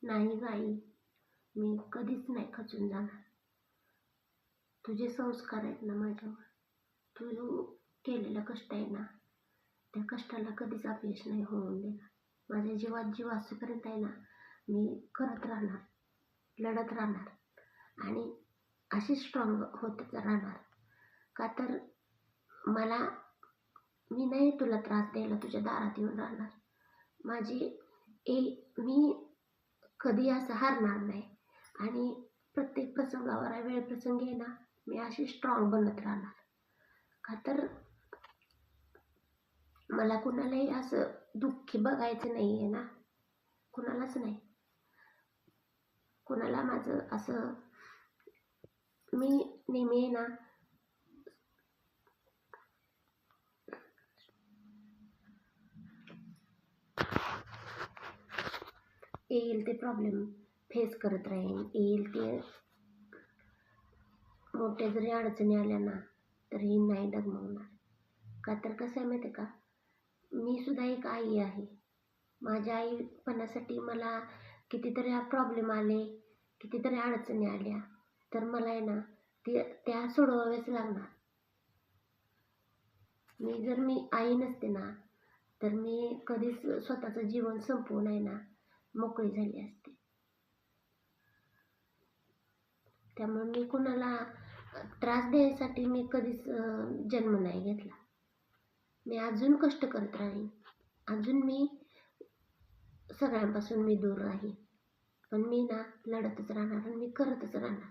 नाही ग आई, मी कधीच नाही खचून जाणार. तुझे संस्कार आहेत ना माझ्यावर. तू केलेलं कष्ट आहे ना, त्या कष्टाला कधीच अपयश नाही होऊन देणार. माझ्या जीवात जीव असेपर्यंत आहे ना, मी करत राहणार, लढत राहणार आणि अशी स्ट्रॉंग होत राहणार. का तर मी नाही तुला त्रास द्यायला तुझ्या दारात येऊन राहणार. मी कधी असं हारणार नाही आणि प्रत्येक प्रसंगावर वेळ प्रसंगी आहे ना, मी अशी स्ट्रॉंग बनत राहणार. का तर मला कुणालाही असं दुःखी बघायचं नाही आहे ना, कुणालाच नाही. कुणाला माझं असं मी नेहमी आहे ना, येईल ते प्रॉब्लेम फेस करत राहीन. येईल ते मोठ्या जरी अडचणी आल्या ना तरी नाही डगमगणार. का तर कसं आहे माहिती आहे का, मी सुद्धा एक आई आहे. माझ्या आईपणासाठी मला कितीतरी प्रॉब्लेम आले, कितीतरी अडचणी आल्या, तर मला आहे ना त्या सोडवाव्याच लागणार. मी आई नसते ना, तर मी कधीच स्वतःचं जीवन संपवून आहे ना मोकळी झाली असते. त्यामुळे मी कुणाला त्रास द्यायसाठी मी कधीच जन्म नाही घेतला. मी अजून कष्ट करत राहीन, अजून मी सगळ्यांपासून दूर राहीन, पण मी ना लढतच राहणार आणि मी करतच राहणार.